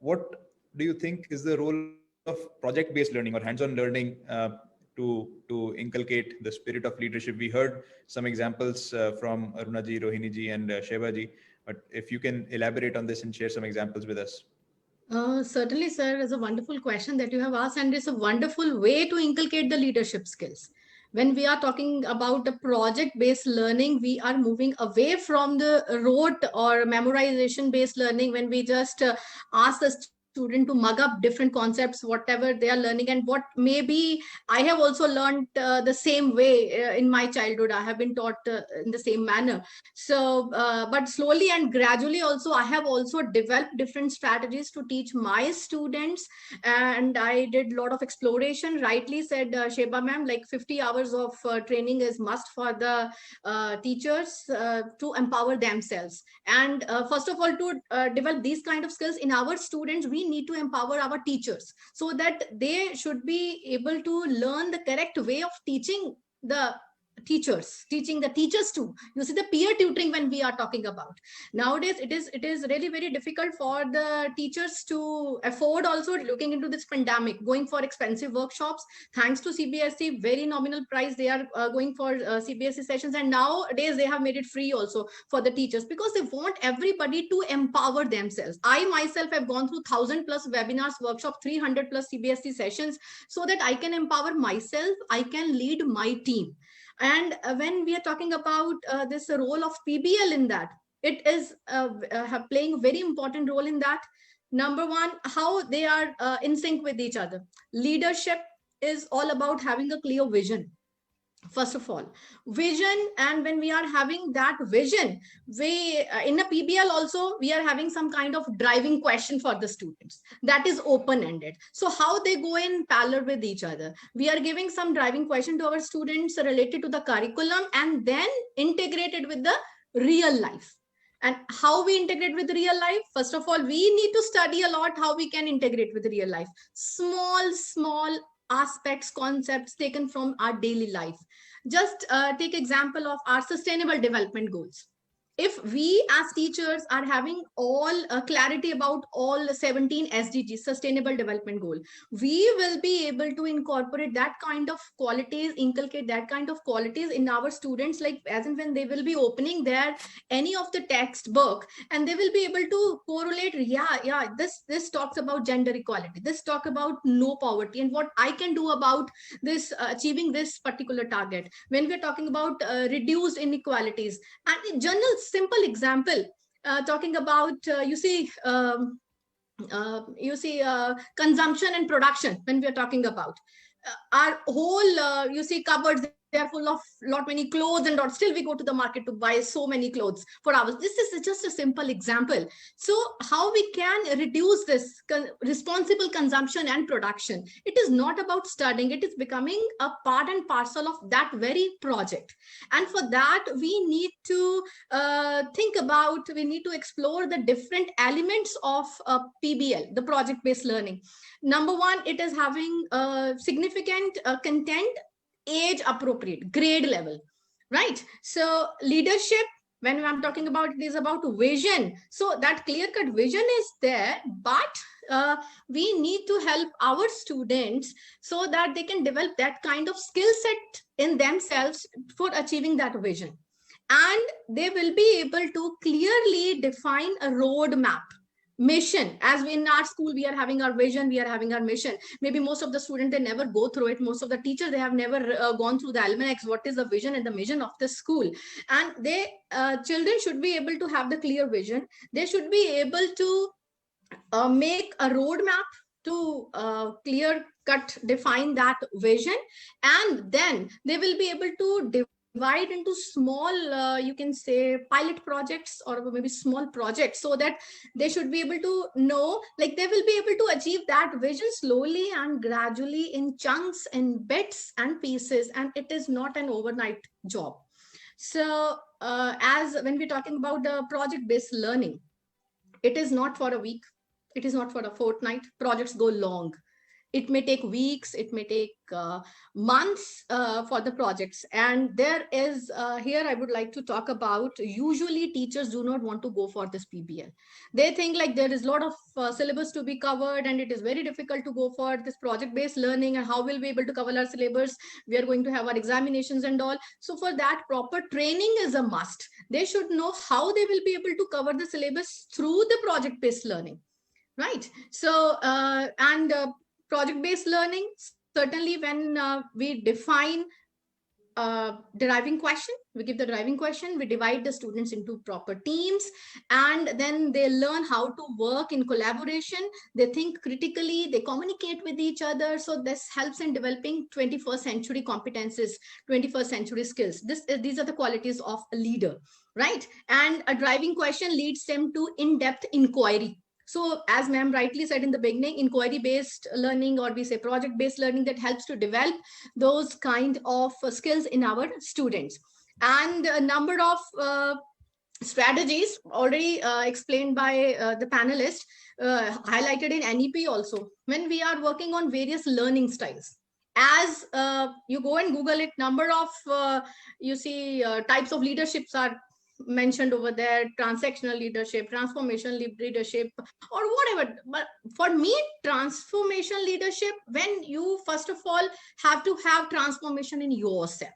what do you think is the role of project-based learning or hands-on learning to inculcate the spirit of leadership? We heard some examples from Aruna ji, Rohini ji, and Sheba ji. But if you can elaborate on this and share some examples with us. Certainly, sir, is a wonderful question that you have asked, and it's a wonderful way to inculcate the leadership skills. When we are talking about the project-based learning, we are moving away from the rote or memorization-based learning when we just ask the student to mug up different concepts, whatever they are learning, and what maybe I have also learned the same way in my childhood. I have been taught in the same manner. So, but slowly and gradually also, I have also developed different strategies to teach my students. And I did a lot of exploration. Rightly said, Sheba ma'am, like 50 hours of training is must for the teachers to empower themselves. And first of all, to develop these kind of skills in our students, we need to empower our teachers so that they should be able to learn the correct way of teaching the teachers too. You see, the peer tutoring, when we are talking about nowadays, it is really very difficult for the teachers to afford also looking into this pandemic, going for expensive workshops. Thanks to CBSE, very nominal price they are going for CBSE sessions, and nowadays they have made it free also for the teachers, because they want everybody to empower themselves. I myself have gone through 1,000 plus webinars, workshop, 300 plus CBSE sessions, so that I can empower myself, I can lead my team. And when we are talking about this role of PBL in that, it is playing a very important role in that. Number one, how they are in sync with each other. Leadership is all about having a clear vision. First of all, vision. And when we are having that vision, we in a PBL also, we are having some kind of driving question for the students that is open ended. So how they go in parallel with each other, we are giving some driving question to our students related to the curriculum, and then integrated with the real life. And how we integrate with real life? First of all, we need to study a lot how we can integrate with real life. Small aspects, concepts taken from our daily life. Just take example of our sustainable development goals. If we as teachers are having all clarity about all 17 SDGs, sustainable development goal, we will be able to incorporate that kind of qualities, inculcate that kind of qualities in our students, like as and when they will be opening their any of the textbook, and they will be able to correlate, yeah, this talks about gender equality, this talk about no poverty, and what I can do about this achieving this particular target. When we're talking about reduced inequalities, and in general, simple example, talking about consumption and production. When we are talking about our whole cupboards, they are full of lot many clothes, and still we go to the market to buy so many clothes for ours. This is just a simple example. So how we can reduce this responsible consumption and production? It is not about studying, it is becoming a part and parcel of that very project. And for that, we need to we need to explore the different elements of PBL, the project based learning. Number one, it is having significant content, age appropriate, grade level, right? So leadership, when I'm talking about, it is about vision. So that clear cut vision is there, but we need to help our students so that they can develop that kind of skill set in themselves for achieving that vision. And they will be able to clearly define a roadmap, mission. As we in our school, we are having our vision, we are having our mission. Maybe most of the students, they never go through it. Most of the teachers, they have never gone through the almanacs, what is the vision and the mission of the school. And they children should be able to have the clear vision. They should be able to make a roadmap to clear cut define that vision, and then they will be able to divide into small you can say pilot projects or maybe small projects, so that they should be able to know, like they will be able to achieve that vision slowly and gradually in chunks and bits and pieces, and it is not an overnight job. So as when we're talking about the project based learning, it is not for a week, it is not for a fortnight. Projects go long. It may take weeks, it may take months for the projects. And there is, here I would like to talk about, usually teachers do not want to go for this PBL. They think like there is a lot of syllabus to be covered and it is very difficult to go for this project-based learning, and how will we be able to cover our syllabus? We are going to have our examinations and all. So for that, proper training is a must. They should know how they will be able to cover the syllabus through the project-based learning, right? So, project-based learning, certainly when we define deriving question, we give the deriving question, we divide the students into proper teams, and then they learn how to work in collaboration. They think critically, they communicate with each other. So this helps in developing 21st century competences, 21st century skills. These are the qualities of a leader, right? And a driving question leads them to in-depth inquiry. So as ma'am rightly said in the beginning, inquiry-based learning, or we say project-based learning, that helps to develop those kind of skills in our students. And a number of strategies already explained by the panelists, highlighted in NEP also. When we are working on various learning styles, as you go and Google it, number of you see types of leaderships are mentioned over there: transactional leadership, transformational leadership, or whatever. But for me, transformational leadership, when you first of all have to have transformation in yourself,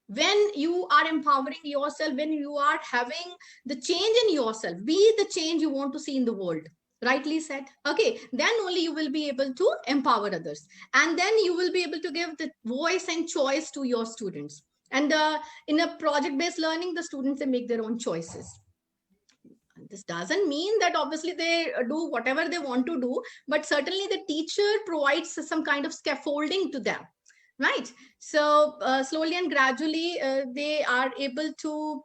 when you are empowering yourself, when you are having the change in yourself, be the change you want to see in the world, rightly said. Okay, then only you will be able to empower others, and then you will be able to give the voice and choice to your students. And in a project-based learning, the students, they make their own choices. This doesn't mean that obviously they do whatever they want to do, but certainly the teacher provides some kind of scaffolding to them, right? So slowly and gradually, they are able to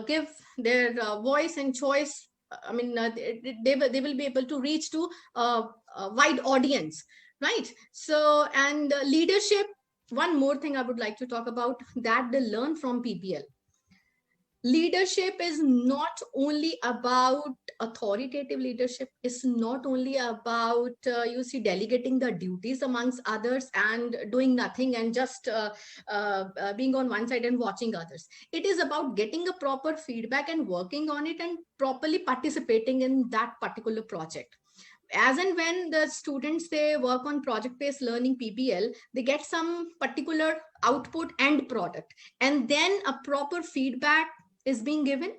give their voice and choice. I mean, they will be able to reach to a wide audience, right? So, and leadership, one more thing I would like to talk about, that they learn from PBL. Leadership is not only about authoritative leadership. It's not only about you see delegating the duties amongst others and doing nothing and just being on one side and watching others. It is about getting a proper feedback and working on it and properly participating in that particular project. As and when the students, they work on project-based learning PBL, they get some particular output and product, and then a proper feedback is being given,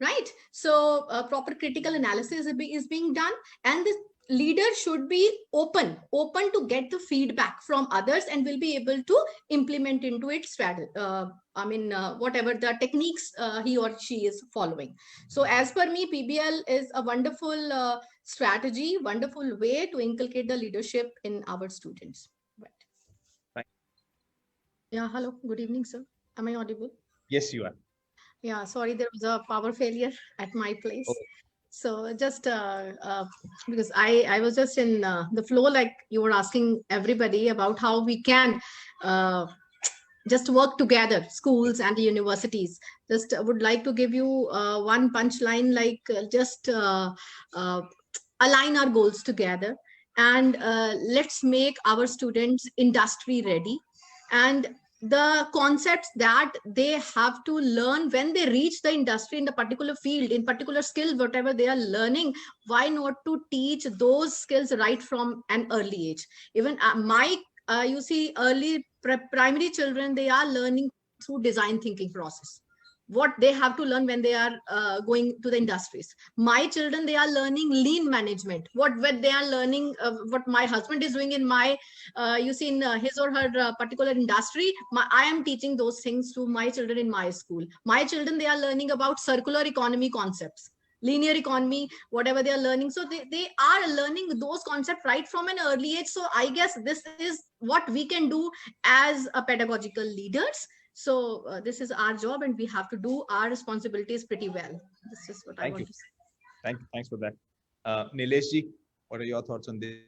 right? So proper critical analysis is being done, and the leader should be open to get the feedback from others, and will be able to implement into its strategy. Whatever the techniques he or she is following. So as per me, PBL is a wonderful strategy, wonderful way to inculcate the leadership in our students. Right. Right. Yeah, hello, good evening, sir. Am I audible? Yes, you are. Yeah, sorry, there was a power failure at my place. Okay. So just because I was just in the flow, like you were asking everybody about how we can just work together, schools and the universities. Just would like to give you one punchline, like just align our goals together, and let's make our students industry ready. And the concepts that they have to learn when they reach the industry in the particular field, in particular skill, whatever they are learning, why not to teach those skills right from an early age? Even you see early primary children, they are learning through design thinking process, what they have to learn when they are going to the industries. My children, they are learning lean management, what they are learning, what my husband is doing in my you see in his or her particular industry. I am teaching those things to my children in my school. My children, they are learning about circular economy concepts, linear economy, whatever they are learning. So they are learning those concepts right from an early age. So I guess this is what we can do as a pedagogical leaders. So this is our job, and we have to do our responsibilities pretty well. This is what I want to say. Thanks for that. Nilesh ji, what are your thoughts on this?